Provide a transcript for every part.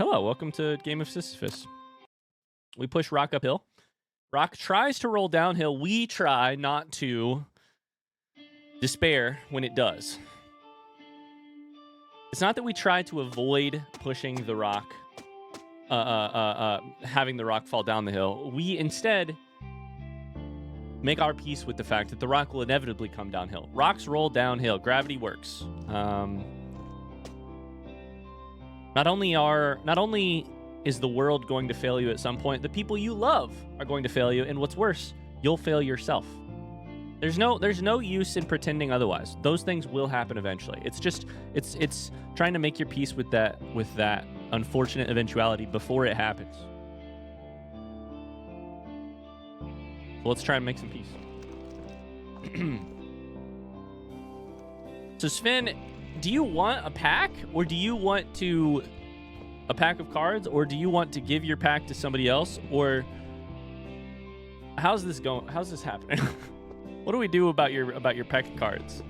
Hello, welcome to Game of Sisyphus. We push rock uphill. Rock tries to roll downhill. We try not to despair when it does. It's not that we try to avoid pushing the rock, having the rock fall down the hill. We instead make our peace with the fact that the rock will inevitably come downhill. Rocks roll downhill. Gravity works. Not only is the world going to fail you at some point, the people you love are going to fail you, and what's worse, you'll fail yourself. There's no use in pretending otherwise. Those things will happen eventually. It's trying to make your peace with that unfortunate eventuality before it happens. So let's try and make some peace. So Sven, do you want a pack, or do you want a pack of cards, or do you want to give your pack to somebody else, or how's this going? How's this happening? What do we do about your pack of cards?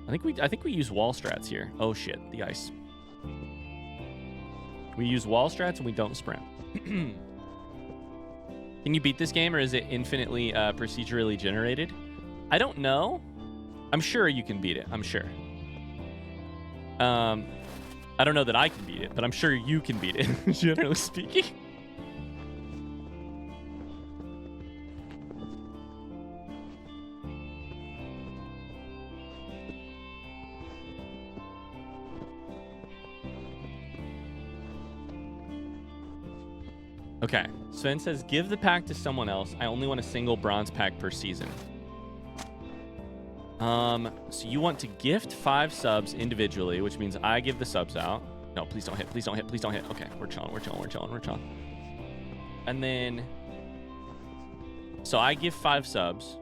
I think we use wall strats here. Oh shit, the ice. We use wall strats and we don't sprint. Can you beat this game, or is it infinitely procedurally generated? I don't know. I'm sure you can beat it. I'm sure. I don't know that I can beat it, but I'm sure you can beat it, generally speaking. Okay, Sven says, give the pack to someone else. I only want a single bronze pack per season. So you want to gift 5 subs individually, which means I give the subs out. No, please don't hit, please don't hit, please don't hit. Okay, we're chilling. And then, so I give 5 subs,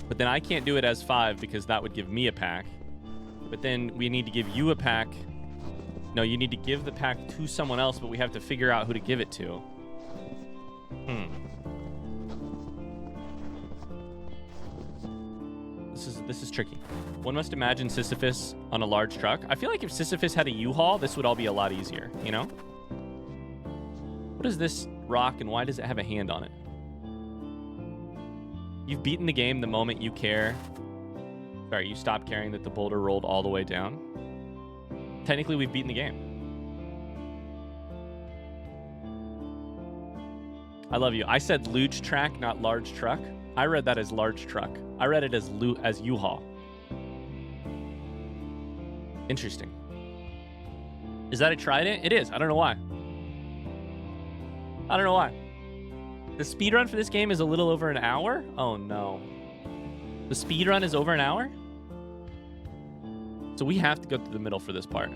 but then I can't do it as 5 because that would give me a pack. But then we need to give you a pack. No, you need to give the pack to someone else, but we have to figure out who to give it to. This is tricky. One must imagine Sisyphus on a large truck. I feel like if Sisyphus had a U-Haul, this would all be a lot easier, you know? What is this rock, and why does it have a hand on it? You've beaten the game the moment you care. Sorry, you stopped caring that the boulder rolled all the way down. Technically, we've beaten the game. I love you. I said luge track, not large truck. I read that as large truck. I read it as U-Haul. Interesting. Is that a trident? It is. I don't know why. The speedrun for this game is a little over an hour? Oh no. The speedrun is over an hour? So we have to go through the middle for this part.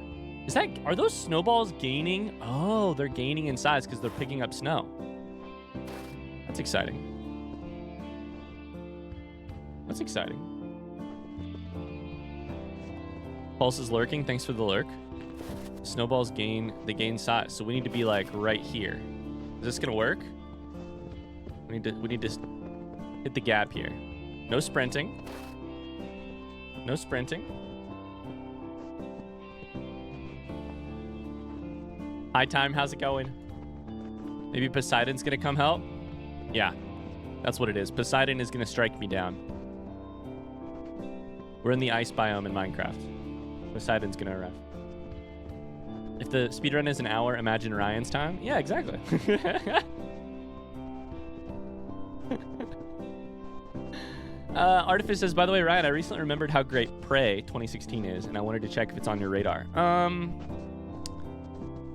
Are those snowballs gaining? Oh, they're gaining in size because they're picking up snow. That's exciting. That's exciting. Pulse is lurking. Thanks for the lurk. Snowballs gain size. So we need to be like right here. Is this gonna work? We need to hit the gap here. No sprinting. No sprinting. Hi Time, how's it going? Maybe Poseidon's gonna come help? Yeah, that's what it is. Poseidon is gonna strike me down. We're in the ice biome in Minecraft. Poseidon's gonna arrive. If the speedrun is an hour, imagine Ryan's time. Yeah, exactly. Artifice says, by the way, Ryan, I recently remembered how great Prey 2016 is, and I wanted to check if it's on your radar.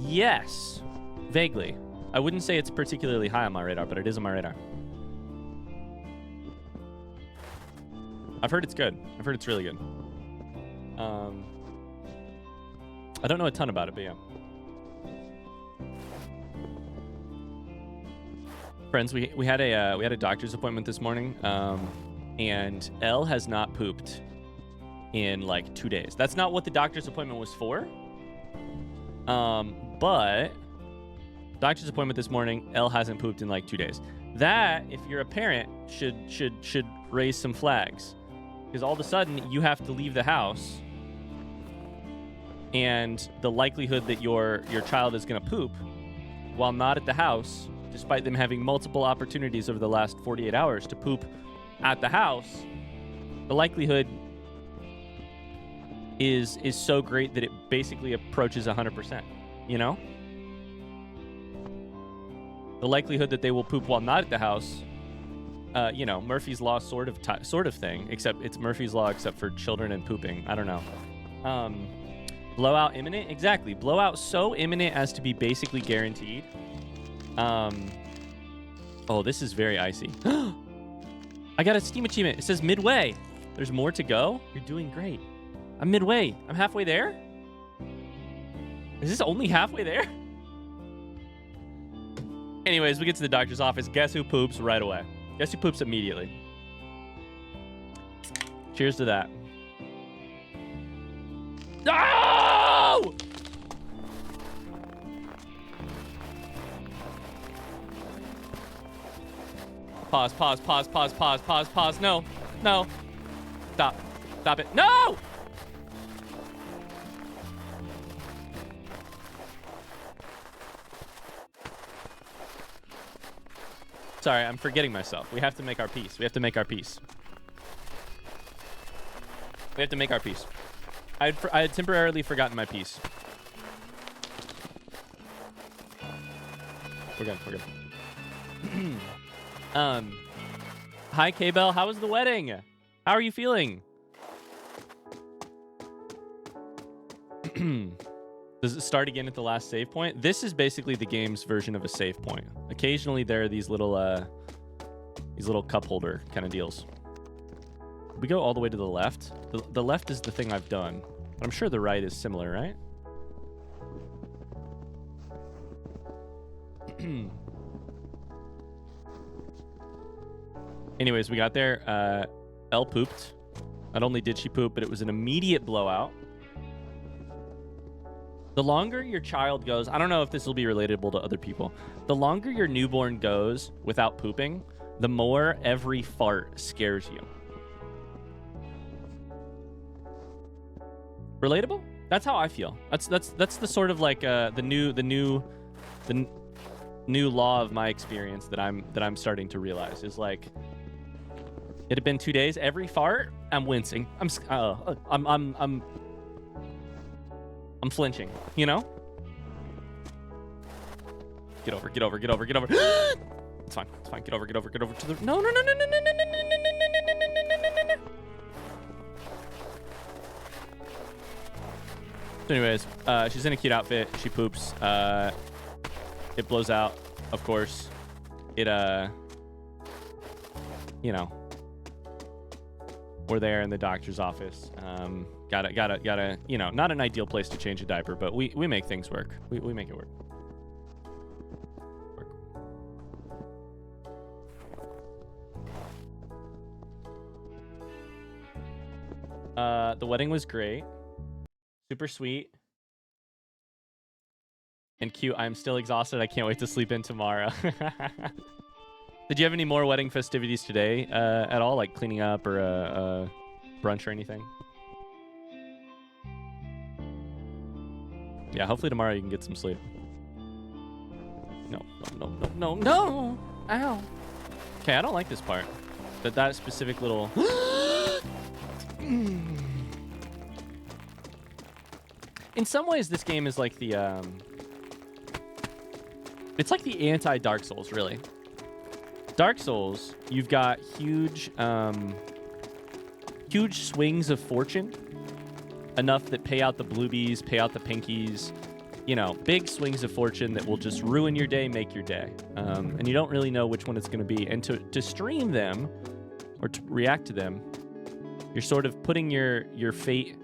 Yes, vaguely. I wouldn't say it's particularly high on my radar, but it is on my radar. I've heard it's good. I've heard it's really good. I don't know a ton about it, but yeah. Friends, we had a doctor's appointment this morning, and Elle has not pooped in like 2 days. That's not what the doctor's appointment was for. But doctor's appointment this morning, Elle hasn't pooped in like 2 days. That, if you're a parent, should raise some flags, because all of a sudden you have to leave the house and the likelihood that your child is going to poop while not at the house, despite them having multiple opportunities over the last 48 hours to poop at the house, the likelihood is so great that it basically approaches 100%, you know? The likelihood that they will poop while not at the house, you know, Murphy's Law sort of thing, except it's Murphy's Law except for children and pooping. I don't know. Blowout imminent? Exactly. Blowout so imminent as to be basically guaranteed. Oh, this is very icy. I got a Steam achievement. It says midway. There's more to go? You're doing great. I'm midway. I'm halfway there? Is this only halfway there? Anyways, we get to the doctor's office. Guess who poops right away? Guess who poops immediately? Cheers to that. No! Pause. No. Stop it. No! Sorry, I'm forgetting myself. We have to make our peace. I had temporarily forgotten my piece. We're good. Hi, K-Bell. How was the wedding? How are you feeling? Does it start again at the last save point? This is basically the game's version of a save point. Occasionally, there are these little cup holder kind of deals. We go all the way to the left. The left is the thing I've done. But I'm sure the right is similar, right? Anyways, we got there. Elle pooped. Not only did she poop, but it was an immediate blowout. The longer your child goes, I don't know if this will be relatable to other people. The longer your newborn goes without pooping, the more every fart scares you. Relatable? That's how I feel. That's the sort of like the new law of my experience that I'm starting to realize is like it had been 2 days. Every fart, I'm wincing. I'm flinching. You know? Get over. It's fine. Get over to the. No. So anyways, she's in a cute outfit. She poops. It blows out, of course. It, you know, we're there in the doctor's office. Gotta, you know, not an ideal place to change a diaper, but we make things work. We make it work. The wedding was great. Super sweet. And cute. I'm still exhausted. I can't wait to sleep in tomorrow. Did you have any more wedding festivities today at all? Like cleaning up or brunch or anything? Yeah, hopefully tomorrow you can get some sleep. No. Ow. Okay, I don't like this part. That specific little... In some ways, this game is like the... It's like the anti-Dark Souls, really. Dark Souls, you've got huge swings of fortune. Enough that pay out the bluebies, pay out the pinkies. You know, big swings of fortune that will just ruin your day, make your day. And you don't really know which one it's going to be. And to stream them, or to react to them, you're sort of putting your fate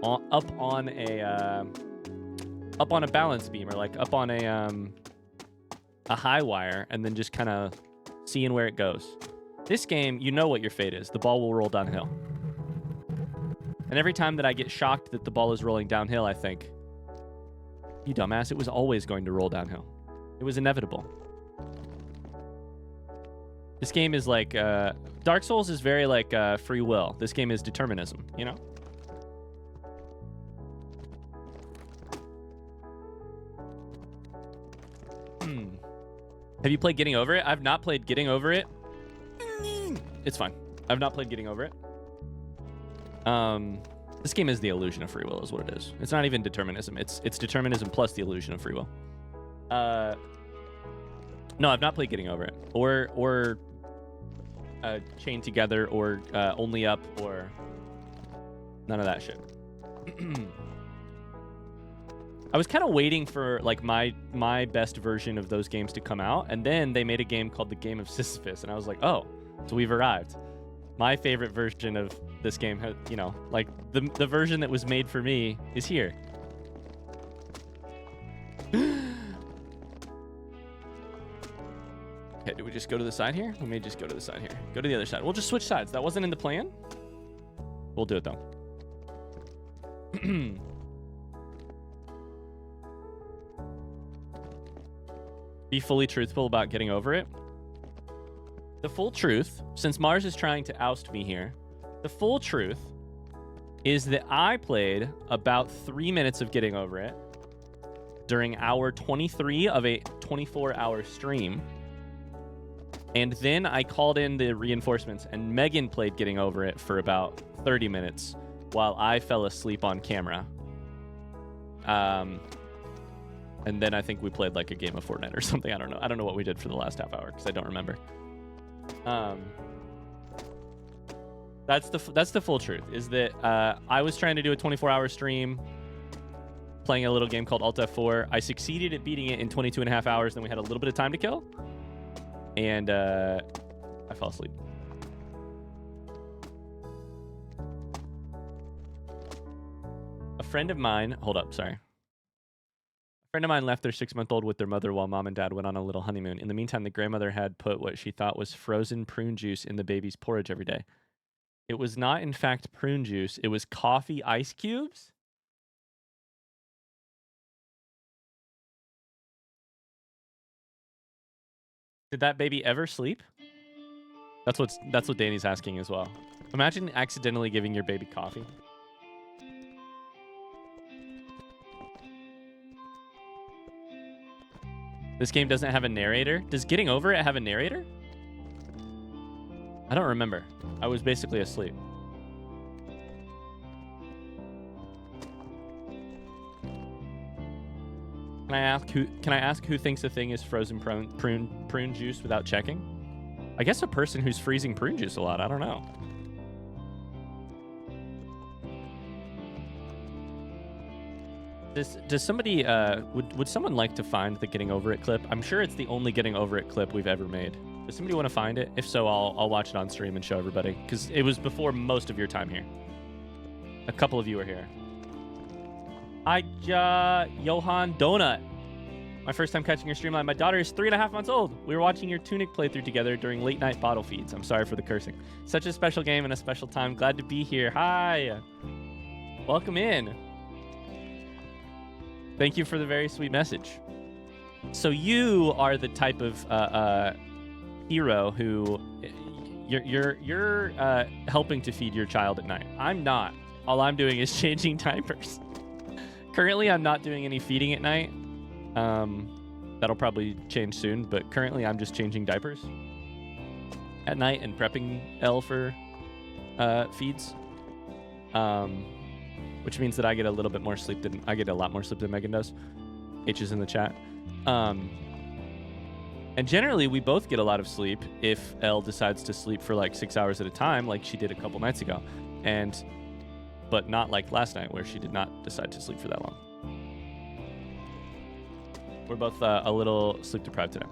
up on a balance beam, or like up on a high wire, and then just kind of seeing where it goes. This game, you know what your fate is. The ball will roll downhill. And every time that I get shocked that the ball is rolling downhill, I think, you dumbass, it was always going to roll downhill. It was inevitable. This game is like, Dark Souls is very like free will. This game is determinism, you know? Have you played Getting Over It? I've not played Getting Over It. It's fine. I've not played Getting Over It. This game is the illusion of free will is what it is. It's not even determinism. It's determinism plus the illusion of free will. No, I've not played Getting Over It. Or Chained Together or Only Up or none of that shit. I was kind of waiting for like my best version of those games to come out, and then they made a game called the Game of Sisyphus, and I was like, oh, so we've arrived. My favorite version of this game has, you know, like the version that was made for me is here. Okay, do we just go to the side here? We may just go to the side here. Go to the other side. We'll just switch sides. That wasn't in the plan. We'll do it though. Be fully truthful about Getting Over It. The full truth, since Mars is trying to oust me here, the full truth is that I played about 3 minutes of Getting Over It during hour 23 of a 24-hour stream. And then I called in the reinforcements, and Megan played Getting Over It for about 30 minutes while I fell asleep on camera. And then I think we played like a game of Fortnite or something. I don't know. I don't know what we did for the last half hour because I don't remember. That's the full truth, is that I was trying to do a 24-hour stream playing a little game called Alt F4. I succeeded at beating it in 22 and a half hours. Then we had a little bit of time to kill. And I fell asleep. A friend of mine, hold up, sorry. A friend of mine left their 6-month-old with their mother while mom and dad went on a little honeymoon. In the meantime, the grandmother had put what she thought was frozen prune juice in the baby's porridge every day. It was not, in fact, prune juice. It was coffee ice cubes. Did that baby ever sleep? That's what Danny's asking as well. Imagine accidentally giving your baby coffee. This game doesn't have a narrator. Does Getting Over It have a narrator? I don't remember. I was basically asleep. Can I ask who thinks a thing is frozen prune juice without checking? I guess a person who's freezing prune juice a lot. I don't know. Does somebody would someone like to find the Getting Over It clip? I'm sure it's the only Getting Over It clip we've ever made. Does somebody want to find it? If so, I'll watch it on stream and show everybody, because it was before most of your time here. A couple of you were here. Hi, Johan Donut. My first time catching your stream live. My daughter is 3.5 months old. We were watching your Tunic playthrough together during late night bottle feeds. I'm sorry for the cursing. Such a special game and a special time. Glad to be here. Hi. Welcome in. Thank you for the very sweet message. So you are the type of hero who you're helping to feed your child at night. I'm not. All I'm doing is changing diapers. Currently, I'm not doing any feeding at night. That'll probably change soon, but currently I'm just changing diapers at night and prepping Elle for feeds. Which means that I get a little bit more sleep than I get a lot more sleep than Megan does. H is in the chat. And generally we both get a lot of sleep if Elle decides to sleep for like 6 hours at a time, like she did a couple nights ago. But not like last night where she did not decide to sleep for that long. We're both a little sleep deprived today.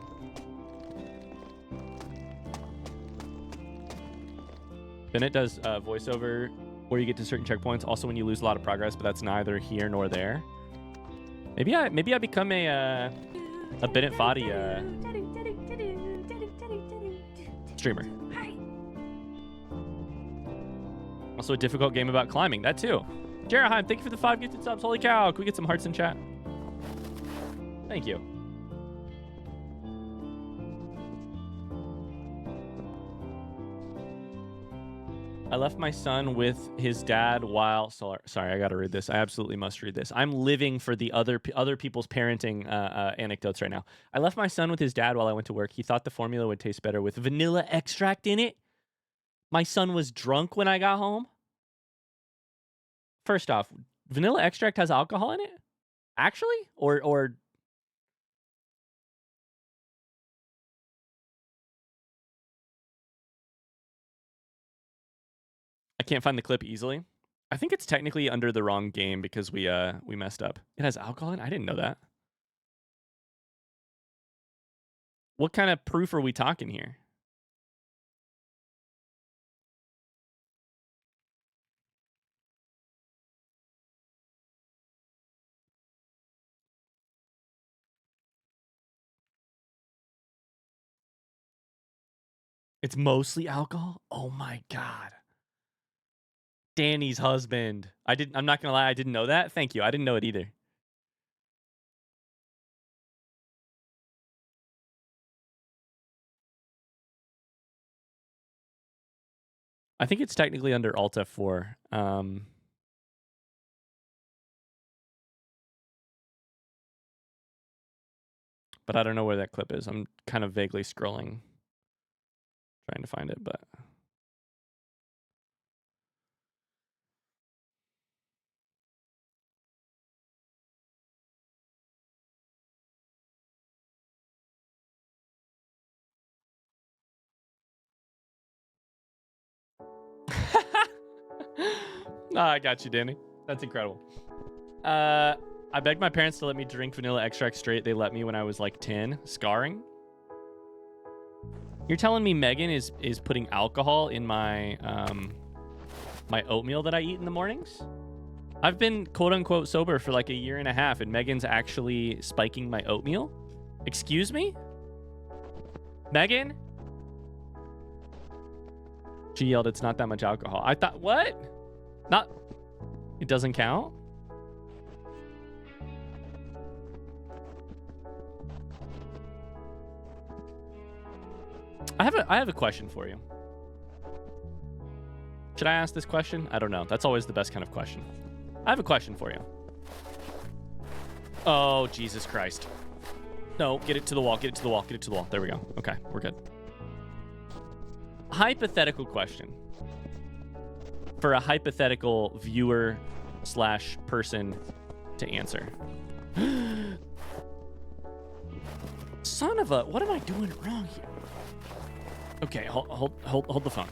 Bennett does voiceover where you get to certain checkpoints. Also when you lose a lot of progress, but that's neither here nor there. Maybe I become a Bennett Foddy streamer. Also a difficult game about climbing. That too. Jeraheim, thank you for the 5 gifted subs. Holy cow. Can we get some hearts in chat? Thank you. I left my son with his dad while... Sorry, I got to read this. I absolutely must read this. I'm living for the other people's parenting anecdotes right now. I left my son with his dad while I went to work. He thought the formula would taste better with vanilla extract in it. My son was drunk when I got home. First off, vanilla extract has alcohol in it? Actually? Or I can't find the clip easily. I think it's technically under the wrong game because we messed up. It has alcohol in it? I didn't know that. What kind of proof are we talking here? It's mostly alcohol? Oh my god. Danny's husband. I'm not gonna lie, I didn't know that. Thank you. I didn't know it either. I think it's technically under Alt F4. But I don't know where that clip is. I'm kind of vaguely scrolling, trying to find it, but... I got you, Danny. That's incredible. I begged my parents to let me drink vanilla extract straight. They let me when I was like 10. Scarring? You're telling me Megan is putting alcohol in my my oatmeal that I eat in the mornings? I've been quote-unquote sober for like a year and a half, and Megan's actually spiking my oatmeal? Excuse me? Megan? She yelled, it's not that much alcohol. I thought, what? Not... It doesn't count? I have a question for you. Should I ask this question? I don't know. That's always the best kind of question. I have a question for you. Oh, Jesus Christ. No, get it to the wall, get it to the wall, get it to the wall. There we go. Okay, we're good. Hypothetical question. For a hypothetical viewer slash person to answer. Son of a... What am I doing wrong here? Okay, hold the phone.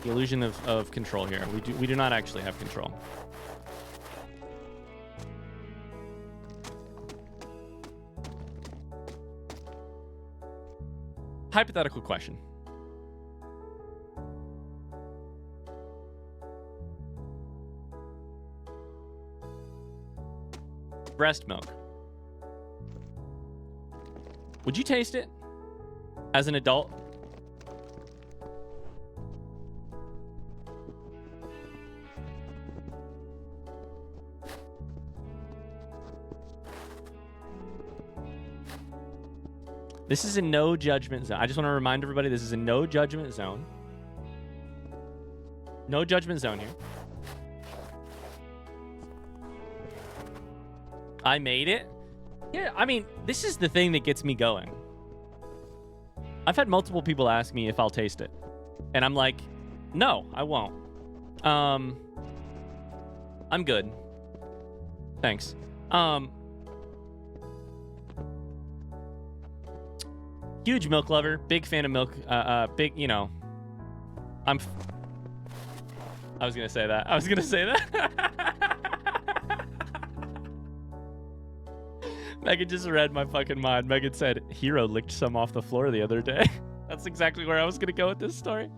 The illusion of control here. We do not actually have control. Hypothetical question. Breast milk. Would you taste it as an adult? This is a no judgment zone. I just want to remind everybody this is a no judgment zone. No judgment zone here. I made it. Yeah, I mean, this is the thing that gets me going. I've had multiple people ask me if I'll taste it. And I'm like, no, I won't. I'm good. Thanks. Huge milk lover, big fan of milk. Big, you know. I was gonna say that. Megan just read my fucking mind. Megan said, Hero licked some off the floor the other day. That's exactly where I was gonna go with this story.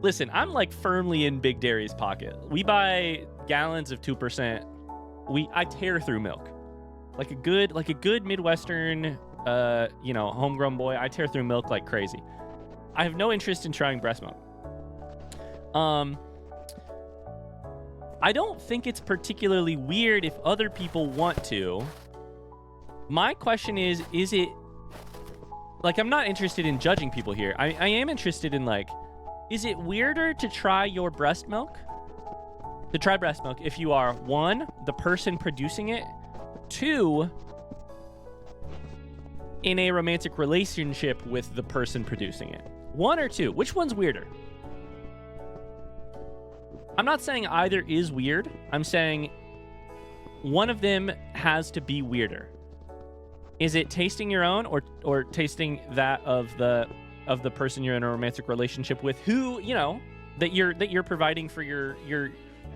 Listen, I'm like firmly in Big Dairy's pocket. We buy gallons of 2%. I tear through milk. Like a good Midwestern homegrown boy, I tear through milk like crazy. I have no interest in trying breast milk. I don't think it's particularly weird if other people want to. My question is it... Like, I'm not interested in judging people here. I am interested in, like, Is it weirder to try your breast milk? To try breast milk if you are 1, the person producing it, 2, in a romantic relationship with the person producing it? 1 or 2? Which one's weirder? I'm not saying either is weird. I'm saying one of them has to be weirder. Is it tasting your own or tasting that of the person you're in a romantic relationship with, who, you know, that you're providing for your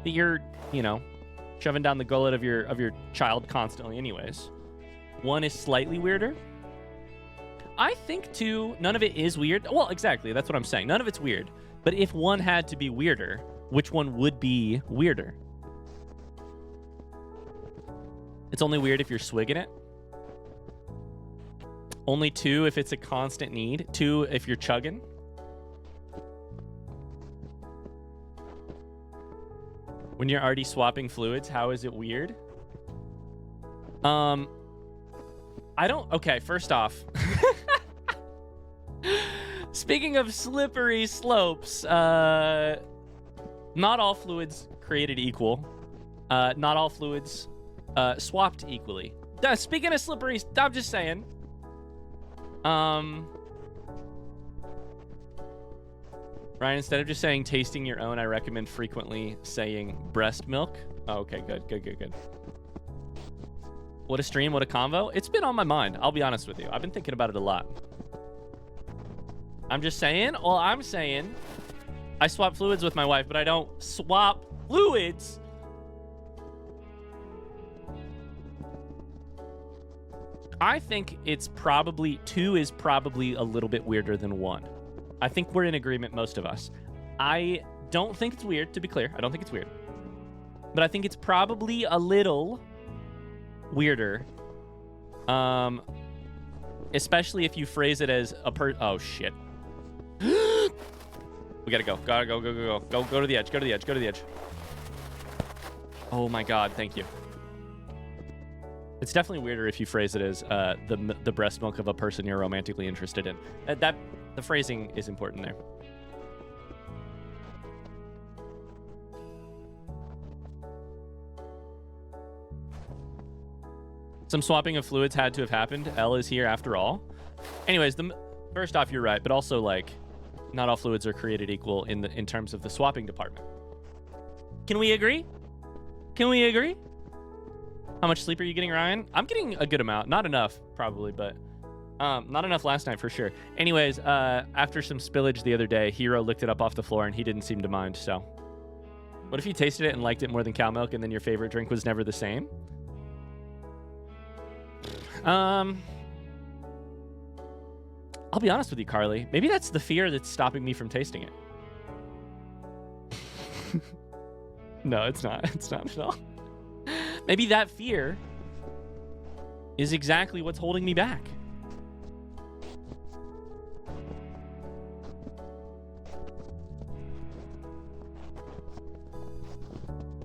that you're, you know, shoving down the gullet of your child constantly anyways. One is slightly weirder. I think, too, none of it is weird. Well, exactly. That's what I'm saying. None of it's weird. But if one had to be weirder, which one would be weirder? It's only weird if you're swigging it. Only 2 if it's a constant need. 2 if you're chugging. When you're already swapping fluids, how is it weird? I don't... Okay, first off. Speaking of slippery slopes, not all fluids created equal. Not all fluids swapped equally. Speaking of slippery, I'm just saying. Ryan, instead of just saying tasting your own, I recommend frequently saying breast milk. Oh, okay, good. What a stream, what a convo. It's been on my mind, I'll be honest with you. I've been thinking about it a lot. I'm just saying, I'm saying I swap fluids with my wife, but I don't swap fluids. I think it's probably 2 is probably a little bit weirder than 1. I think we're in agreement, most of us. I don't think it's weird, to be clear. I don't think it's weird. But I think it's probably a little weirder. Especially if you phrase it as a oh, shit. We gotta go. Gotta go. Go to the edge. Go to the edge. Oh my god, thank you. It's definitely weirder if you phrase it as the breast milk of a person you're romantically interested in. That the phrasing is important there. Some swapping of fluids had to have happened. L is here after all. Anyways, first off, you're right, but also, like, not all fluids are created equal in terms of the swapping department. Can we agree? How much sleep are you getting, Ryan? I'm getting a good amount. Not enough, probably, but not enough last night for sure. Anyways, after some spillage the other day, Hero licked it up off the floor and he didn't seem to mind, so. What if you tasted it and liked it more than cow milk and then your favorite drink was never the same? I'll be honest with you, Carly. Maybe that's the fear that's stopping me from tasting it. No, it's not. It's not at all. Maybe that fear is exactly what's holding me back.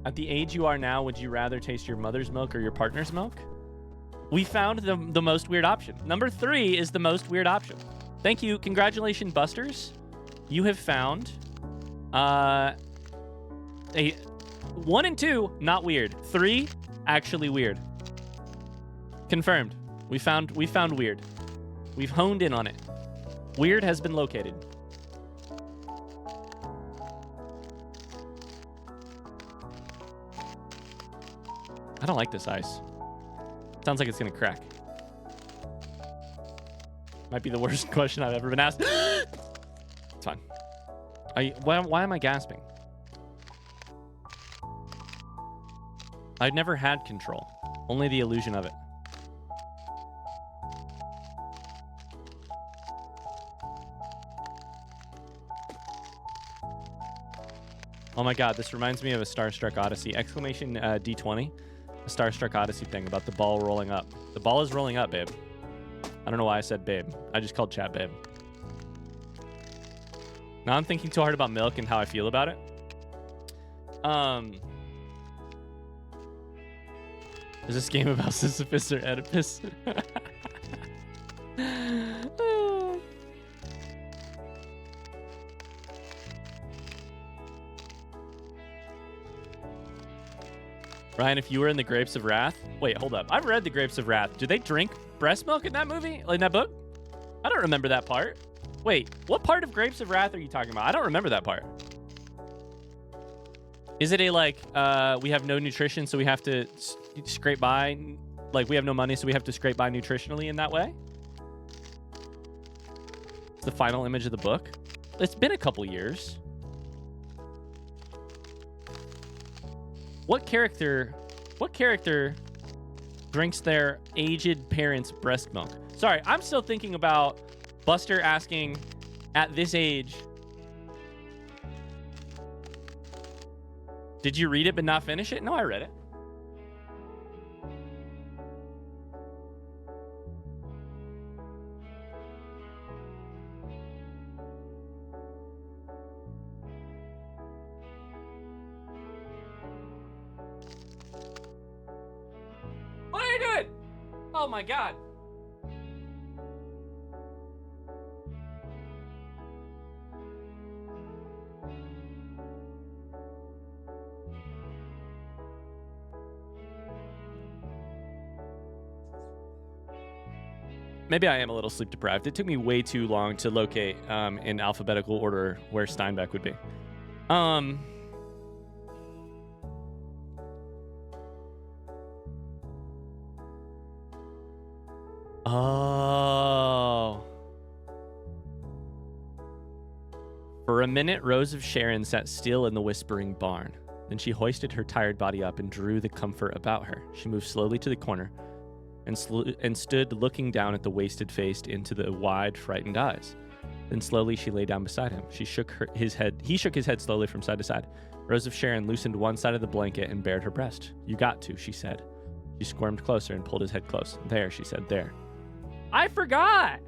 At the age you are now, would you rather taste your mother's milk or your partner's milk? We found the most weird option. Number 3 is the most weird option. Thank you. Congratulations, Busters. You have found a 1 and 2, not weird. 3, actually weird. Confirmed. We found weird. We've honed in on it. Weird has been located. I don't like this ice. Sounds like it's gonna crack. Might be the worst question I've ever been asked. It's fine. Why am I gasping? I've never had control. Only the illusion of it. Oh my god, this reminds me of a Starstruck Odyssey. Exclamation D20. A Starstruck Odyssey thing about the ball rolling up. The ball is rolling up, babe. I don't know why I said babe. I just called chat babe. Now I'm thinking too hard about milk and how I feel about it. Is this game about Sisyphus or Oedipus? Ryan, if you were in the Grapes of Wrath... Wait, hold up. I've read the Grapes of Wrath. Do they drink breast milk in that movie? Like, in that book? I don't remember that part. Wait, what part of Grapes of Wrath are you talking about? I don't remember that part. Is it a, like, we have no nutrition, so we have to scrape by? Like, we have no money, so we have to scrape by nutritionally in that way? It's the final image of the book. It's been a couple years. What character drinks their aged parents' breast milk? Sorry, I'm still thinking about Buster asking at this age, did you read it but not finish it? No, I read it. What are you doing? Oh my God. Maybe I am a little sleep deprived. It took me way too long to locate in alphabetical order where Steinbeck would be. Oh. For a minute, Rose of Sharon sat still in the whispering barn. Then she hoisted her tired body up and drew the comfort about her. She moved slowly to the corner and stood looking down at the wasted face into the wide, frightened eyes. Then slowly she lay down beside him. He shook his head slowly from side to side. Rose of Sharon loosened one side of the blanket and bared her breast. "You got to," she said. She squirmed closer and pulled his head close. "There," she said, "there." I forgot!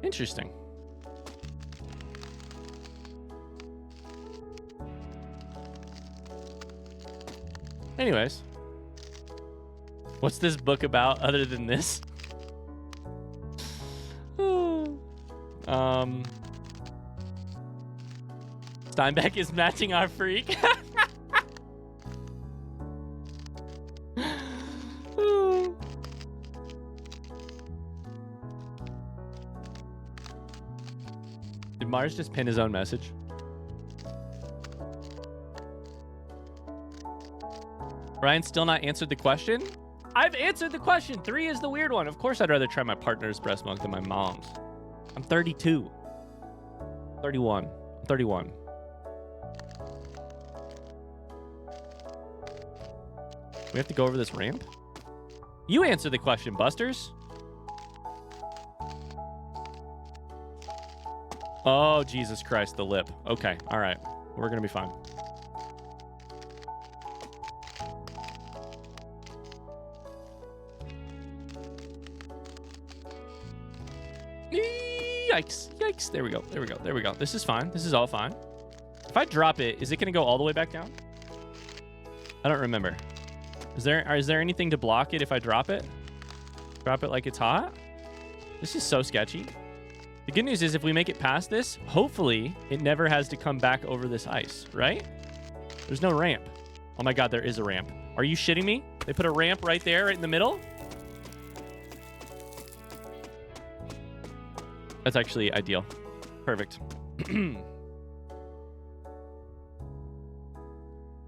Interesting. Anyways. What's this book about other than this? Steinbeck is matching our freak. Did Mars just pin his own message? Ryan still not answered the question? I've answered the question. 3 is the weird one. Of course I'd rather try my partner's breast milk than my mom's. I'm 32. 31. I'm 31. We have to go over this ramp? You answer the question, Busters. Oh, Jesus Christ, the lip. Okay, all right. We're going to be fine. Yikes, yikes. There we go, there we go, there we go. This is fine. This is all fine. If I drop it, is it going to go all the way back down? I don't remember. Is there anything to block it if I drop it? Drop it like it's hot? This is so sketchy. The good news is if we make it past this, hopefully it never has to come back over this ice, right? There's no ramp. Oh my God, there is a ramp. Are you shitting me? They put a ramp right there, right in the middle? That's actually ideal. Perfect.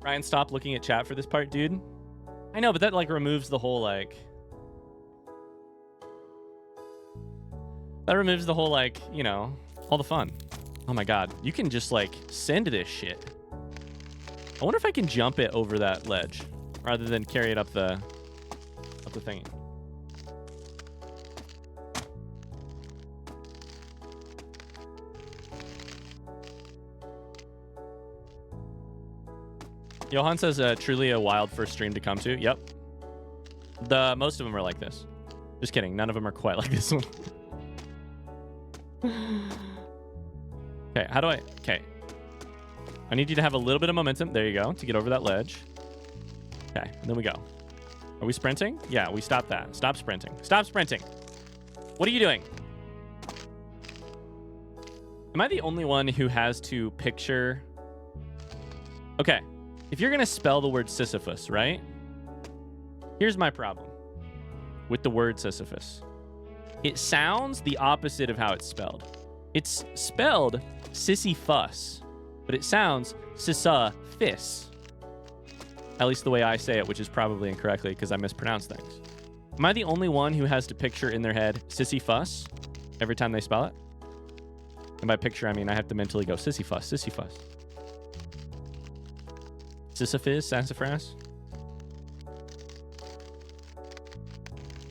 Ryan, stop looking at chat for this part, dude. I know, but that like removes the whole like... That removes the whole like, you know, all the fun. Oh my God. You can just like send this shit. I wonder if I can jump it over that ledge rather than carry it up the thingy. Johan says truly a wild first stream to come to. Yep. Most of them are like this. Just kidding. None of them are quite like this one. Okay, how do I... Okay. I need you to have a little bit of momentum. There you go. To get over that ledge. Okay, and then we go. Are we sprinting? Yeah, we stopped that. Stop sprinting. Stop sprinting. What are you doing? Am I the only one who has to picture... Okay, if you're going to spell the word Sisyphus, right? Here's my problem with the word Sisyphus. It sounds the opposite of how it's spelled. It's spelled Sisyphus, but it sounds Sisyphus. At least the way I say it, which is probably incorrectly because I mispronounce things. Am I the only one who has to picture in their head Sisyphus every time they spell it? And by picture, I mean I have to mentally go Sisyphus, Sisyphus. Sisyphus, sassafras.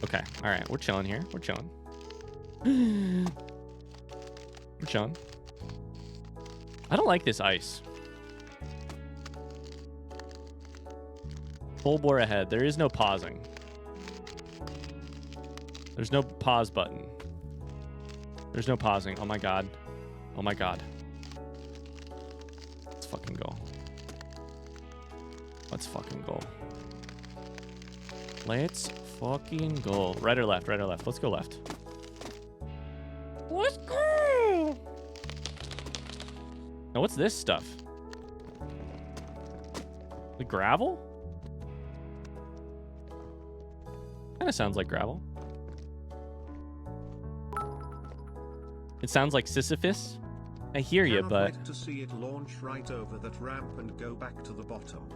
Okay, all right, we're chilling here. We're chilling. We're chilling. I don't like this ice. Full bore ahead. There is no pausing. There's no pause button. There's no pausing. Oh my god. Oh my god. Let's fucking go. Let's fucking go. Let's fucking go. Right or left? Right or left? Let's go left. Let's go! Now what's this stuff? The gravel? Kind of sounds like gravel. It sounds like Sisyphus. I hear you, but... Wait to see it launch right over that ramp and go back to the bottom.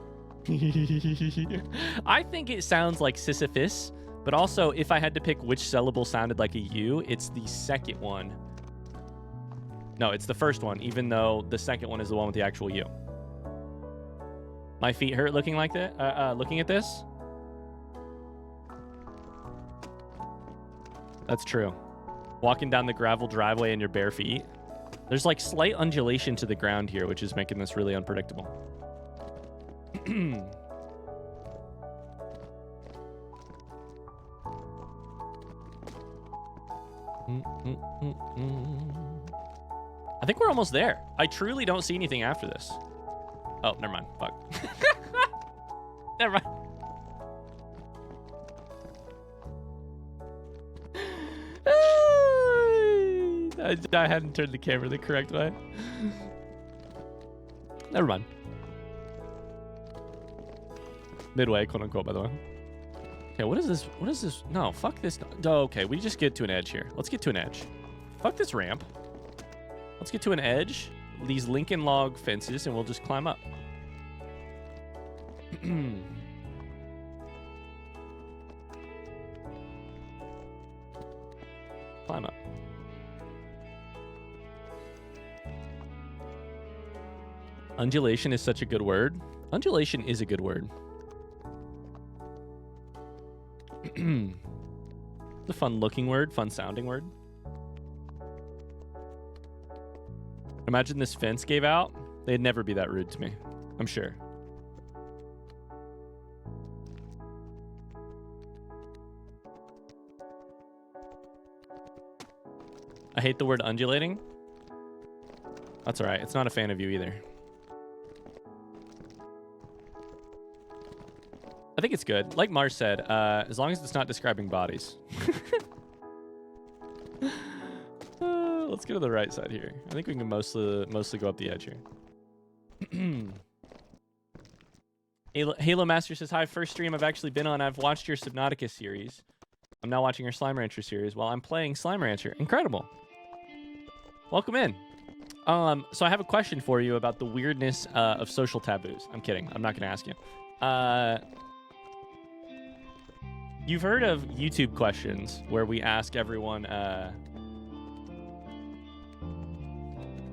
I think it sounds like Sisyphus, but also if I had to pick which syllable sounded like a U, it's the second one. No, it's the first one, even though the second one is the one with the actual U. My feet hurt looking like that. Looking at this. That's true. Walking down the gravel driveway in your bare feet. There's like slight undulation to the ground here, which is making this really unpredictable. I think we're almost there. I truly don't see anything after this. Oh, never mind. Fuck. Never mind. I hadn't turned the camera the correct way. Never mind. Midway, quote unquote, by the way. Okay, what is this? What is this? No, fuck this. Oh, okay, we just get to an edge here. Let's get to an edge. Fuck this ramp. Let's get to an edge. These Lincoln log fences, and we'll just climb up. Climb up. Undulation is such a good word. Undulation is a good word. It's a fun looking word, fun sounding word. Imagine this fence gave out. They'd never be that rude to me, I'm sure. I hate the word undulating. That's all right. It's not a fan of you either. I think it's good. Like Mars said, as long as it's not describing bodies. Let's go to the right side here. I think we can mostly go up the edge here. Halo Master says, hi, first stream I've actually been on. I've watched your Subnautica series. I'm now watching your Slime Rancher series while I'm playing Slime Rancher. Incredible. Welcome in. So I have a question for you about the weirdness of social taboos. I'm kidding. I'm not going to ask you. You've heard of YouTube questions where we ask everyone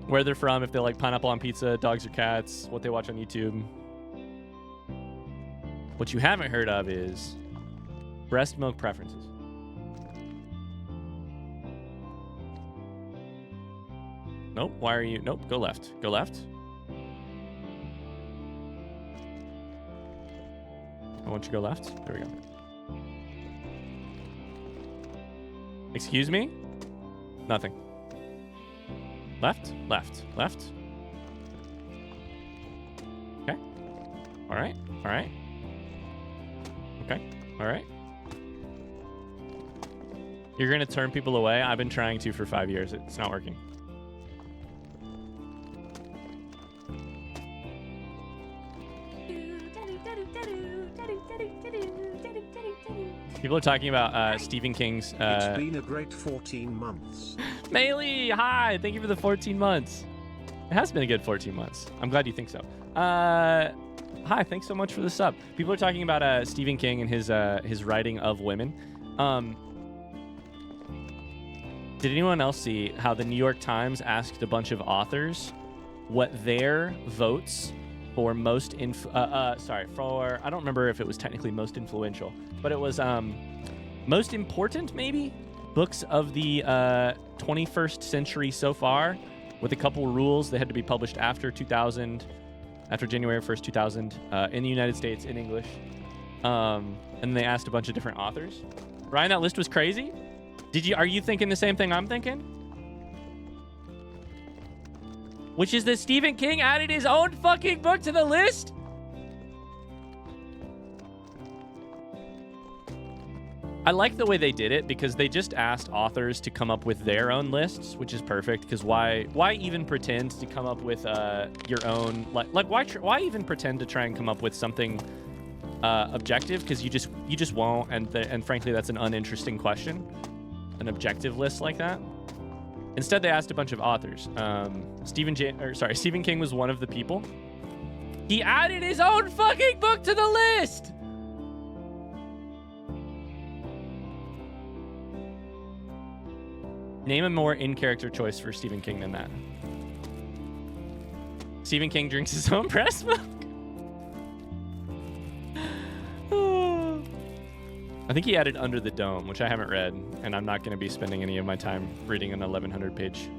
where they're from, if they like pineapple on pizza, dogs or cats, what they watch on YouTube. What you haven't heard of is breast milk preferences. Nope. Why are you? Nope. Go left. Go left. I want you to go left. There we go. Excuse me? Nothing. Left, left, left. Okay. All right. All right. Okay. All All right. You're going to turn people away? I've been trying to for 5 years. It's not working. People are talking about Stephen King's... It's been a great 14 months. Maylee, hi! Thank you for the 14 months. It has been a good 14 months. I'm glad you think so. Hi, thanks so much for the sub. People are talking about Stephen King and his writing of women. Did anyone else see how the New York Times asked a bunch of authors what their votes for most I don't remember if it was technically most influential, but it was most important maybe books of the 21st century so far, with a couple rules. They had to be published after January 1st, 2000 in the United States in English. And they asked a bunch of different authors. Ryan, that list was crazy. Are you thinking the same thing I'm thinking? Which is that Stephen King added his own fucking book to the list? I like the way they did it because they just asked authors to come up with their own lists, which is perfect. Because why even pretend to come up with your own why even pretend to try and come up with something objective? Because you just won't, and frankly that's an uninteresting question, an objective list like that. Instead, they asked a bunch of authors. Stephen King was one of the people. He added his own fucking book to the list. Name a more in-character choice for Stephen King than that. Stephen King drinks his own breast milk. I think he added Under the Dome, which I haven't read, and I'm not going to be spending any of my time reading an 1,100-page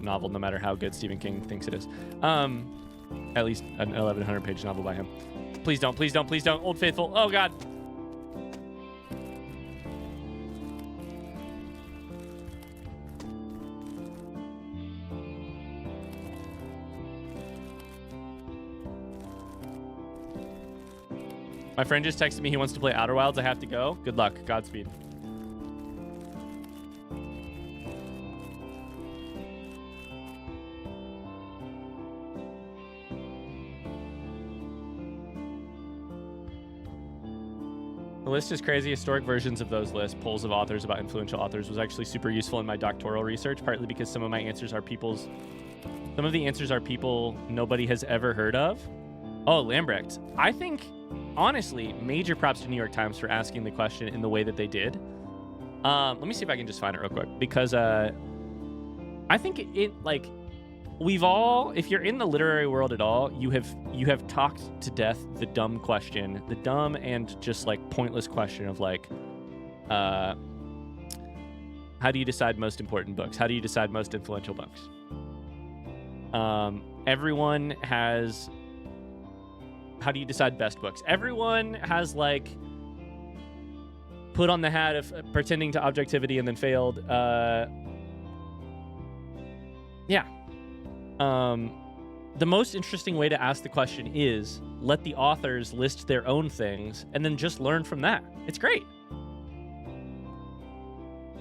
novel, no matter how good Stephen King thinks it is. At least an 1,100-page novel by him. Please don't, please don't, please don't. Old Faithful. Oh, God. My friend just texted me he wants to play Outer Wilds. I have to go. Good luck. Godspeed. The list is crazy. Historic versions of those lists, polls of authors about influential authors, was actually super useful in my doctoral research, partly because some of the answers are people nobody has ever heard of. Oh, Lambrecht. I think, honestly, major props to New York Times for asking the question in the way that they did. Let me see if I can just find it real quick, because I think we've all, if you're in the literary world at all, you have talked to death the dumb question, the dumb and just like pointless question of like, how do you decide most important books? How do you decide most influential books? Everyone has. How do you decide best books? Everyone has like put on the hat of pretending to objectivity and then failed. Yeah. The most interesting way to ask the question is let the authors list their own things and then just learn from that. It's great.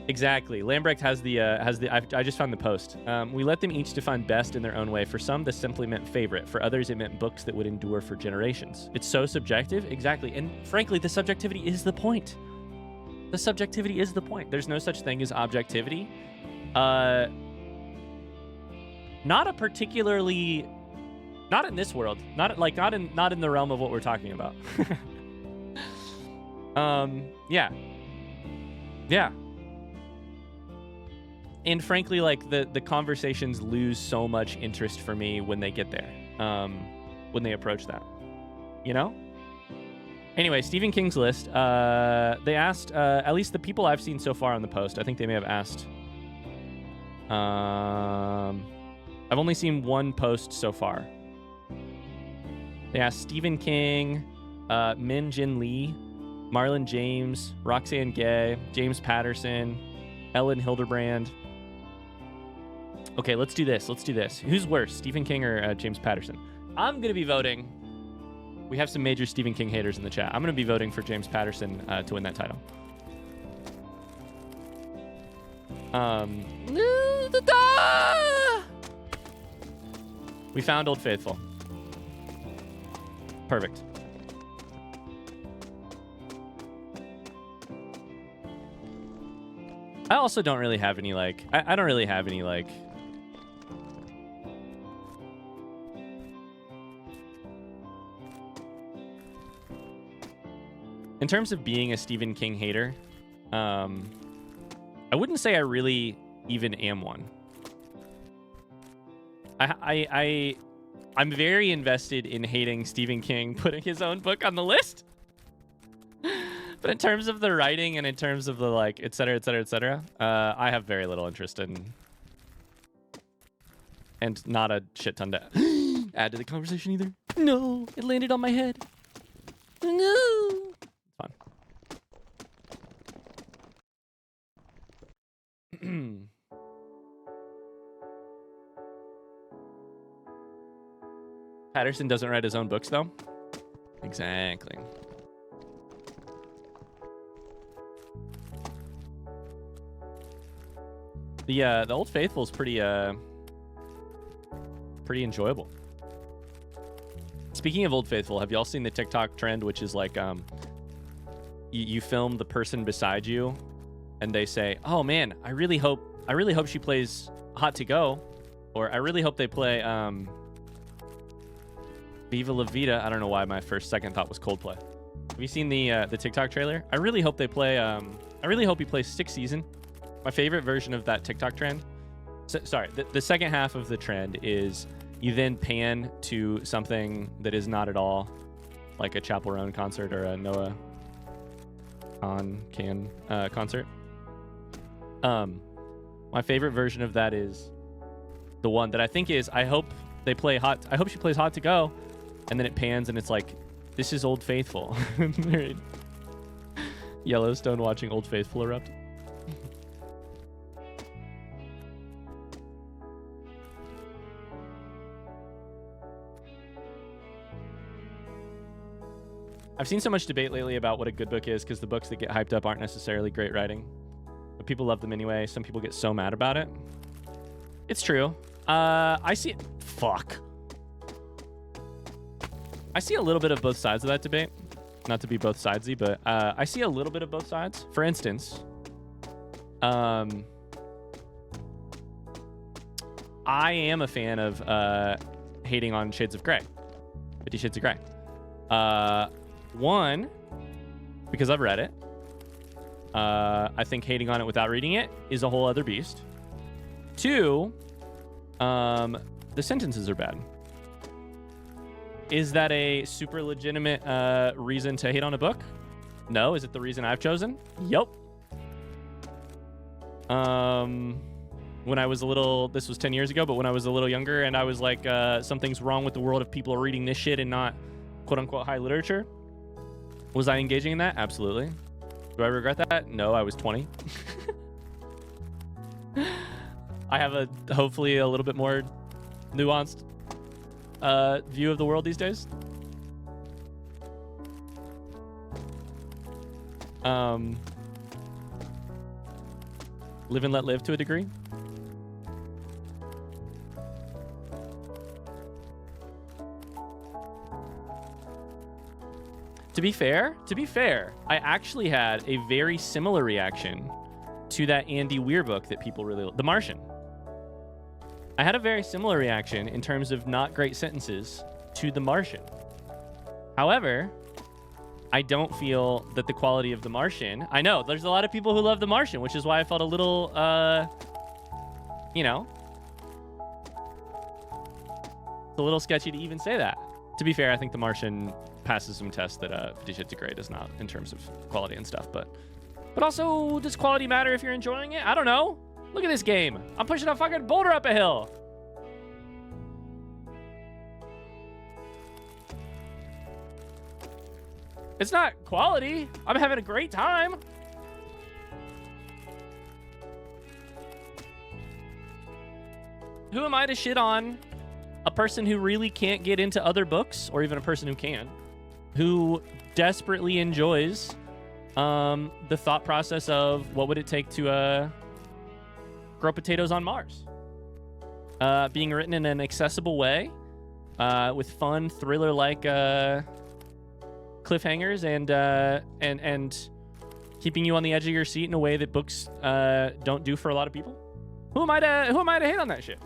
Exactly. Lambrecht has the I just found the post. We let them each define best in their own way. For some, this simply meant favorite. For others, it meant books that would endure for generations. It's so subjective. Exactly. And frankly, the subjectivity is the point. The subjectivity is the point. There's no such thing as objectivity. Not in this world. Not in the realm of what we're talking about. Yeah. And frankly, like the conversations lose so much interest for me when they get there, when they approach that, you know? Anyway, Stephen King's list, they asked, at least the people I've seen so far on the post, I think they may have asked, I've only seen one post so far. They asked Stephen King, Min Jin Lee, Marlon James, Roxane Gay, James Patterson, Ellen Hildebrand. Okay, let's do this. Who's worse, Stephen King or James Patterson? I'm going to be voting We have some major Stephen King haters in the chat. I'm going to be voting for James Patterson to win that title. We found Old Faithful. Perfect. I also don't really have any, like... I don't really have any, like... In terms of being a Stephen King hater, I wouldn't say I really even am one. I'm very invested in hating Stephen King putting his own book on the list. But in terms of the writing and in terms of the, like, et cetera, et cetera, et cetera, I have very little interest in... And not a shit ton to add to the conversation either. No, it landed on my head. No. Fun. Patterson doesn't write his own books, though. Exactly. The Old Faithful is pretty enjoyable. Speaking of Old Faithful, have y'all seen the TikTok trend, which is like you film the person beside you, and they say, "Oh man, I really hope she plays Hot to Go," or "I really hope they play Viva La Vida." I don't know why my second thought was Coldplay. Have you seen the TikTok trailer? I really hope they play. I really hope he plays Sixth Season. My favorite version of that TikTok trend. Sorry, the second half of the trend is you then pan to something that is not at all like a Chappell Roan concert or a Noah Can concert. My favorite version of that is the one that I think is I hope she plays Hot to Go, and then it pans and it's like, this is Old Faithful. Yellowstone watching Old Faithful erupt. I've seen so much debate lately about what a good book is because the books that get hyped up aren't necessarily great writing. But people love them anyway. Some people get so mad about it. It's true. I see... Fuck. I see a little bit of both sides of that debate. Not to be both sidesy, but I see a little bit of both sides. For instance, I am a fan of hating on Shades of Grey. 50 Shades of Grey. One, because I've read it. I think hating on it without reading it is a whole other beast. Two, the sentences are bad. Is that a super legitimate reason to hate on a book? No. Is it the reason I've chosen? Yup. When I was a little, this was 10 years ago, but when I was a little younger and I was like, something's wrong with the world if people are reading this shit and not quote unquote high literature. Was I engaging in that? Absolutely. Do I regret that? No, I was 20. I have a hopefully a little bit more nuanced view of the world these days. Live and let live to a degree. To be fair, I actually had a very similar reaction to that Andy Weir book that people really The Martian. I had a very similar reaction in terms of not great sentences to The Martian. However, I don't feel that the quality of The Martian... I know, there's a lot of people who love The Martian, which is why I felt a little, you know... It's a little sketchy to even say that. To be fair, I think The Martian passes some tests that 50 Shades of Grey does not in terms of quality and stuff, but also, does quality matter if you're enjoying it? I don't know. Look at this game. I'm pushing a fucking boulder up a hill. It's not quality. I'm having a great time. Who am I to shit on a person who really can't get into other books, or even a person who can? who desperately enjoys the thought process of what would it take to grow potatoes on Mars. Being written in an accessible way, with fun, thriller-like cliffhangers, and keeping you on the edge of your seat in a way that books don't do for a lot of people. Who am I to hate on that shit?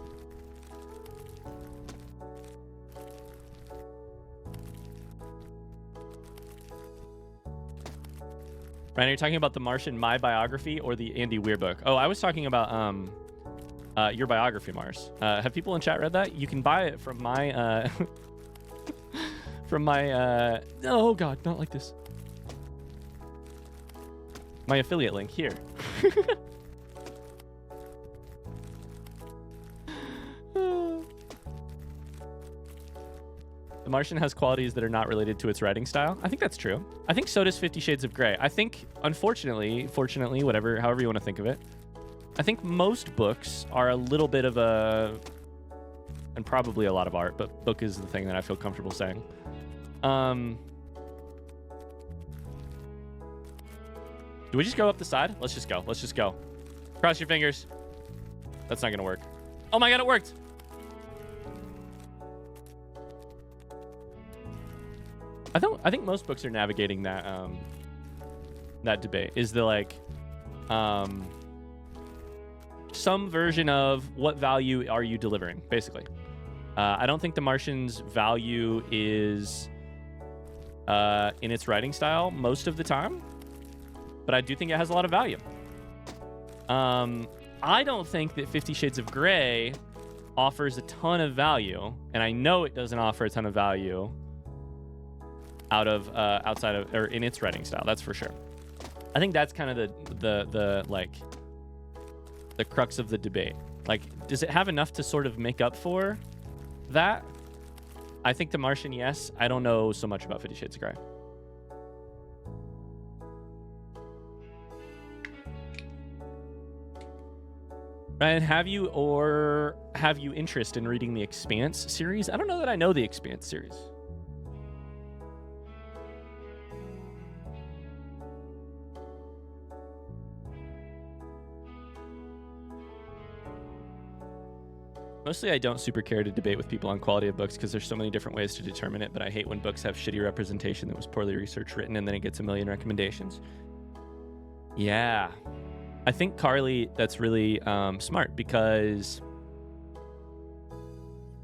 Ryan, are you talking about The Martian, my biography, or the Andy Weir book? Oh, I was talking about your biography, Mars. Have people in chat read that? You can buy it from my oh god, not like this. My affiliate link here. The Martian has qualities that are not related to its writing style. I think that's true. I think so does 50 Shades of Grey. I think, unfortunately, fortunately, whatever, however you want to think of it, I think most books are a little bit of a, and probably a lot of art, but book is the thing that I feel comfortable saying. Do we just go up the side? Let's just go. Let's just go. Cross your fingers. That's not going to work. Oh my god, it worked. I think most books are navigating that that debate. Is the like some version of what value are you delivering, basically. I don't think The Martian's value is in its writing style most of the time, but I do think it has a lot of value. I don't think that 50 Shades of Grey offers a ton of value, and I know it doesn't offer a ton of value outside of or in its writing style. That's for sure. I think that's kind of the like the crux of the debate. Like, does it have enough to sort of make up for that? I think The Martian, yes. I don't know so much about 50 Shades of Grey. Ryan, have you interest in reading the Expanse series? I don't know that I know the Expanse series. Mostly I don't super care to debate with people on quality of books because there's so many different ways to determine it, but I hate when books have shitty representation that was poorly researched written and then it gets a million recommendations. Yeah. I think, Carly, that's really smart, because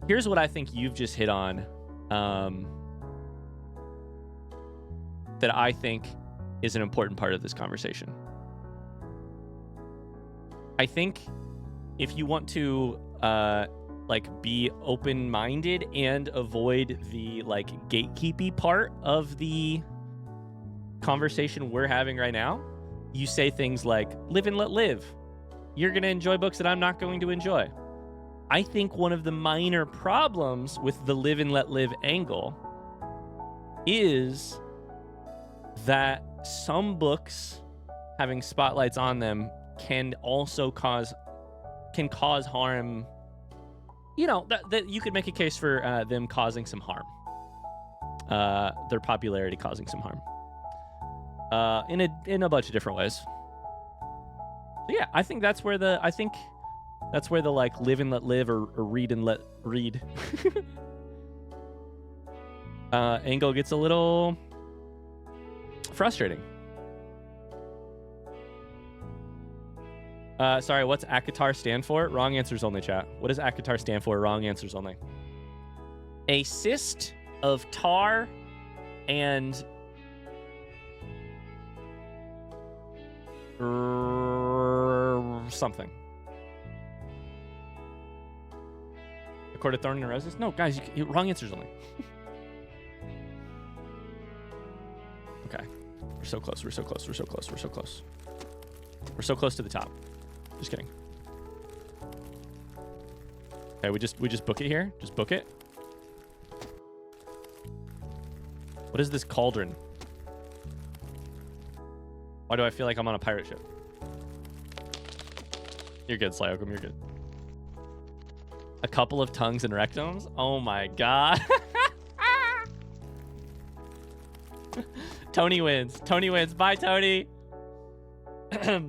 here's what I think you've just hit on that I think is an important part of this conversation. I think if you want to like be open-minded and avoid the like gatekeepy part of the conversation we're having right now, you say things like live and let live. You're going to enjoy books that I'm not going to enjoy. I think one of the minor problems with the live and let live angle is that some books having spotlights on them can also cause harm. You know, that you could make a case for them causing some harm. Their popularity causing some harm. In a bunch of different ways. So yeah, I think that's where the like live and let live or read and let read angle gets a little frustrating. Sorry, what's ACOTAR stand for? Wrong answers only, chat. What does ACOTAR stand for? Wrong answers only. A cyst of tar and something. A cord of thorn and roses? No, guys, wrong answers only. Okay. We're so close. We're so close. We're so close. We're so close. We're so close to the top. Just kidding. Okay, we just book it here. Just book it. What is this cauldron? Why do I feel like I'm on a pirate ship? You're good, Slyokum. You're good. A couple of tongues and rectums? Oh my god. Tony wins. Tony wins. Bye, Tony. A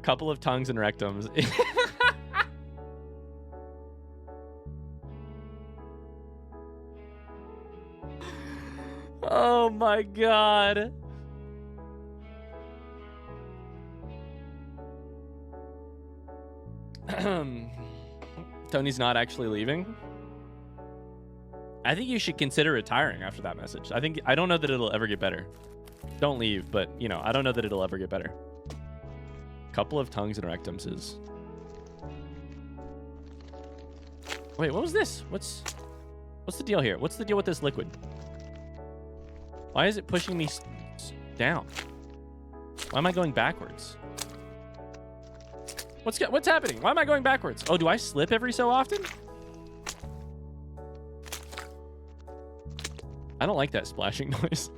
couple of tongues and rectums. Oh my god. Tony's not actually leaving. I think you should consider retiring after that message. I don't know that it'll ever get better. Don't leave, but you know, I don't know that it'll ever get better. Couple of tongues and rectums is. Wait, what was this? What's the deal here? What's the deal with this liquid? Why is it pushing me down? Why am I going backwards? What's happening? Why am I going backwards? Oh, do I slip every so often? I don't like that splashing noise.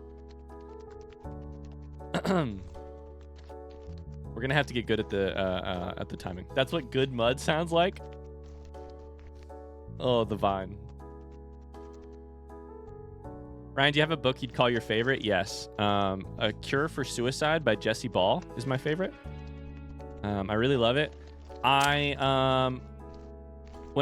We're gonna have to get good at the timing. That's what good mud sounds like. Oh, the vine. Ryan, do you have a book you'd call your favorite? Yes. A Cure for Suicide by Jesse Ball is my favorite. I really love it. When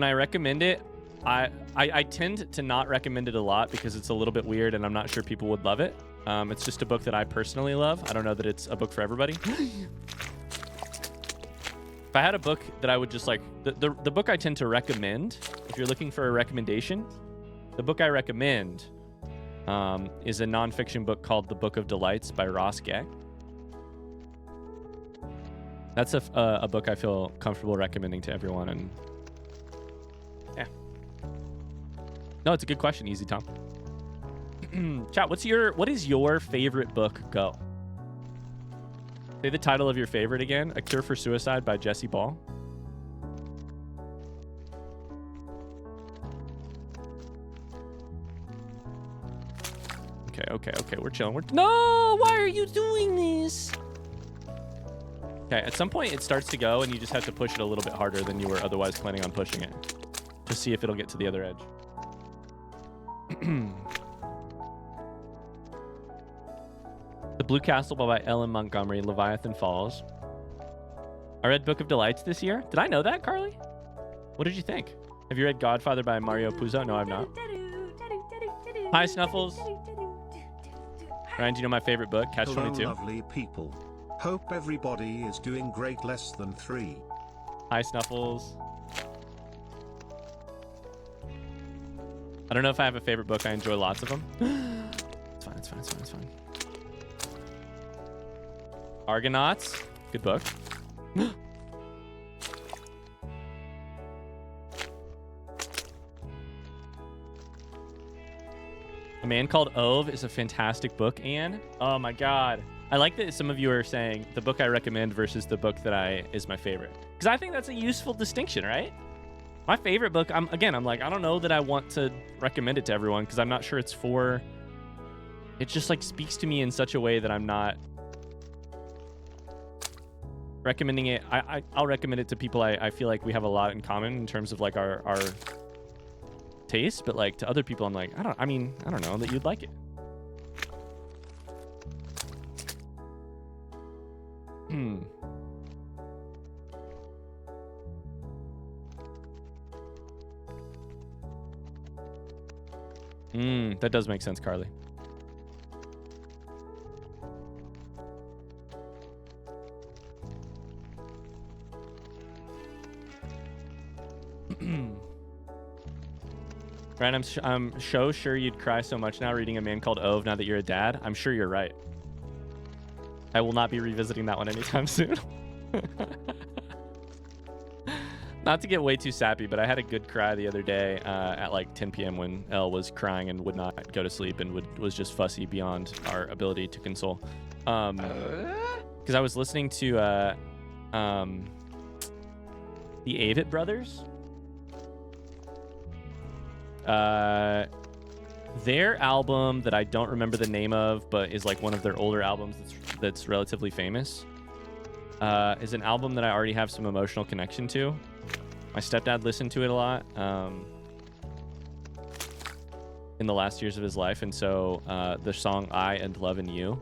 I recommend it, I tend to not recommend it a lot because it's a little bit weird and I'm not sure people would love it. It's just a book that I personally love. I don't know that it's a book for everybody. If I had a book that I would just like, the book I tend to recommend, if you're looking for a recommendation, the book I recommend is a nonfiction book called The Book of Delights by Ross Gay. That's a book I feel comfortable recommending to everyone, and yeah. No, it's a good question, Easy Tom. Chat, what is your favorite book? Go. Say the title of your favorite again. A Cure for Suicide by Jesse Ball. Okay. We're chilling. No, why are you doing this? Okay, at some point it starts to go and you just have to push it a little bit harder than you were otherwise planning on pushing it to see if it'll get to the other edge. The Blue Castle by Ellen Montgomery, Leviathan Falls. I read Book of Delights this year. Did I know that, Carly? What did you think? Have you read Godfather by Mario Puzo? No, I've not. Hi, Snuffles. Ryan, do you know my favorite book? Catch Hello, 22. lovely people. Hope everybody is doing great. Less than 3. Hi, Snuffles. I don't know if I have a favorite book. I enjoy lots of them. It's fine. Argonauts. Good book. A Man Called Ove is a fantastic book, Anne. Oh my god. I like that some of you are saying the book I recommend versus the book that is my favorite. Because I think that's a useful distinction, right? My favorite book, I'm like, I don't know that I want to recommend it to everyone because I'm not sure it's for... It just like speaks to me in such a way that I'm not recommending it. I'll recommend it to people I feel like we have a lot in common in terms of like our taste, but like to other people I'm like, I don't know that you'd like it. That does make sense, Carly. Right, I'm so sure you'd cry so much now reading A Man Called Ove now that you're a dad. I'm sure you're right. I will not be revisiting that one anytime soon. Not to get way too sappy, but I had a good cry the other day at like 10 p.m. when Elle was crying and would not go to sleep and was just fussy beyond our ability to console. Because I was listening to the Avett Brothers. Their album that I don't remember the name of, but is like one of their older albums that's relatively famous, is an album that I already have some emotional connection to. My stepdad listened to it a lot. in the last years of his life, and so the song "I" and "Love and You"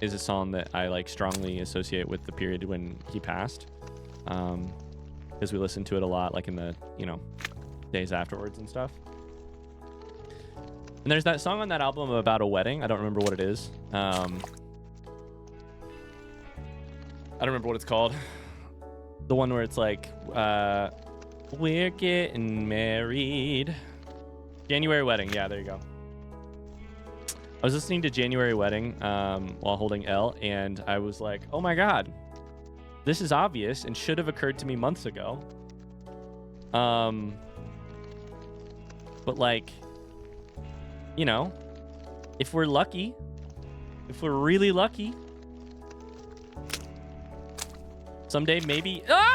is a song that I like strongly associate with the period when he passed, because we listened to it a lot, like in the days afterwards and stuff. And there's that song on that album about a wedding. I don't remember what it is. I don't remember what it's called. The one where it's like, we're getting married. January Wedding. Yeah, there you go. I was listening to January Wedding while holding L, and I was like, oh my God, this is obvious and should have occurred to me months ago. But like, if we're lucky, if we're really lucky, someday maybe. Ah!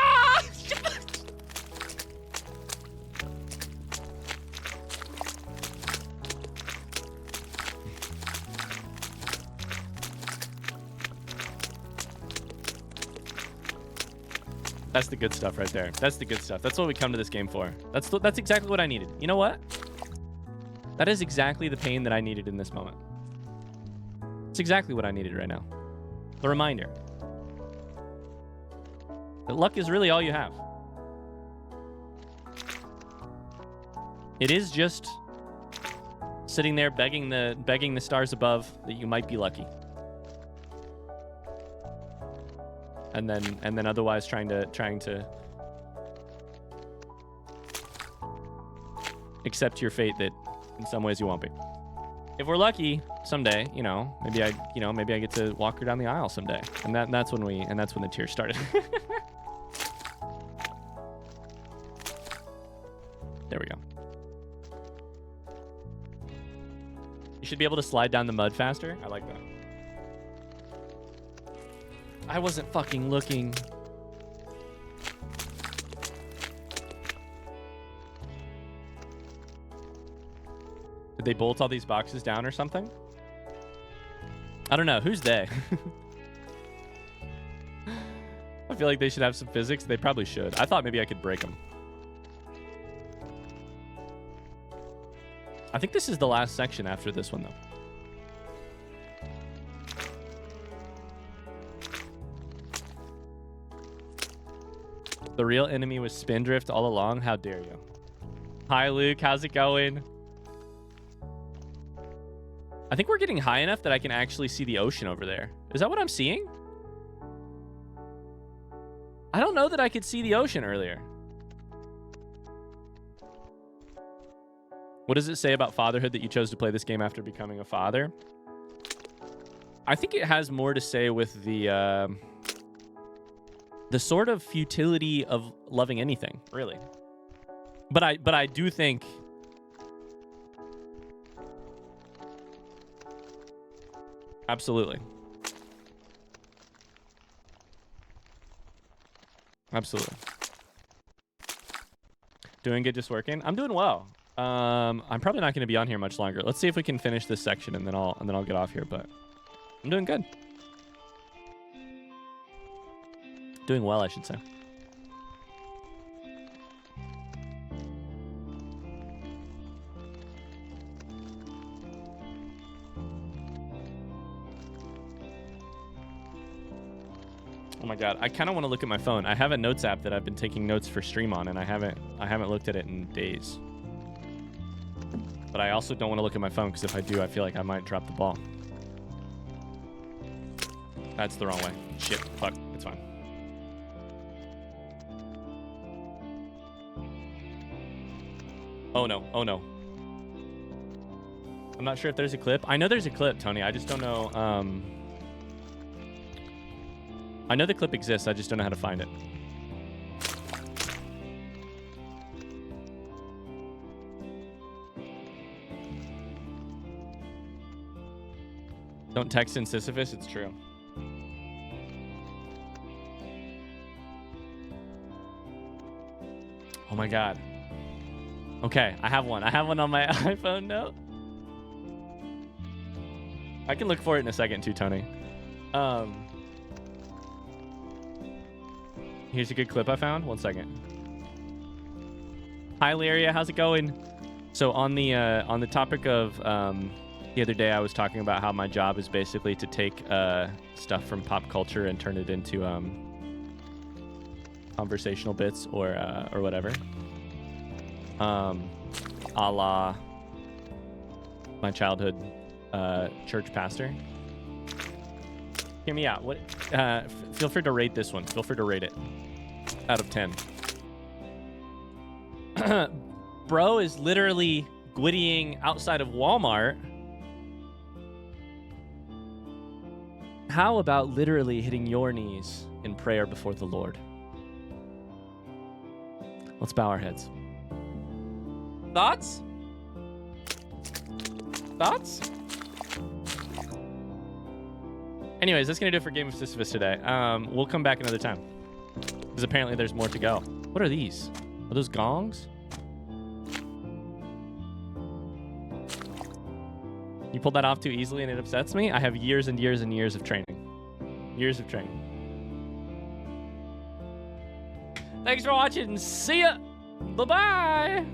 That's the good stuff right there. That's the good stuff. That's what we come to this game for. That's exactly what I needed. You know what? That is exactly the pain that I needed in this moment. It's exactly what I needed right now. The reminder that luck is really all you have. It is just sitting there begging the stars above that you might be lucky. And then otherwise trying to accept your fate that in some ways you won't be. If we're lucky someday, maybe I get to walk her down the aisle someday. And that's when the tears started. There we go. You should be able to slide down the mud faster. I like that. I wasn't fucking looking. Did they bolt all these boxes down or something? I don't know. Who's they? I feel like they should have some physics. They probably should. I thought maybe I could break them. I think this is the last section after this one, though. The real enemy was Spindrift all along. How dare you? Hi, Luke. How's it going? I think we're getting high enough that I can actually see the ocean over there. Is that what I'm seeing? I don't know that I could see the ocean earlier. What does it say about fatherhood that you chose to play this game after becoming a father? I think it has more to say with the sort of futility of loving anything, really. But I do think absolutely. Absolutely. Doing good, just working. I'm doing well. I'm probably not going to be on here much longer. Let's see if we can finish this section and then I'll get off here, but I'm doing good. Doing well, I should say. Oh my god, I kind of want to look at my phone. I have a notes app that I've been taking notes for stream on, and I haven't looked at it in days. But I also don't want to look at my phone because if I do, I feel like I might drop the ball. That's the wrong way. Shit, fuck, it's fine. Oh no, oh no. I'm not sure if there's a clip. I know there's a clip, Tony. I just don't know. I know the clip exists. I just don't know how to find it. Don't text in Sisyphus. It's true. Oh my god. Okay, I have one. I have one on my iPhone note. I can look for it in a second too, Tony. Here's a good clip I found. 1 second. Hi, Laria. How's it going? So on the topic of the other day, I was talking about how my job is basically to take stuff from pop culture and turn it into conversational bits or whatever. A la my childhood church pastor. Hear me out. What? Feel free to rate this one. Feel free to rate it out of 10. Bro is literally gwittying outside of Walmart. How about literally hitting your knees in prayer before the Lord? Let's bow our heads. Thoughts? Thoughts? Anyways, that's going to do it for Game of Sisyphus today. We'll come back another time, because apparently there's more to go. What are these? Are those gongs? You pulled that off too easily and it upsets me? I have years and years and years of training. Years of training. Thanks for watching. See ya. Bye-bye.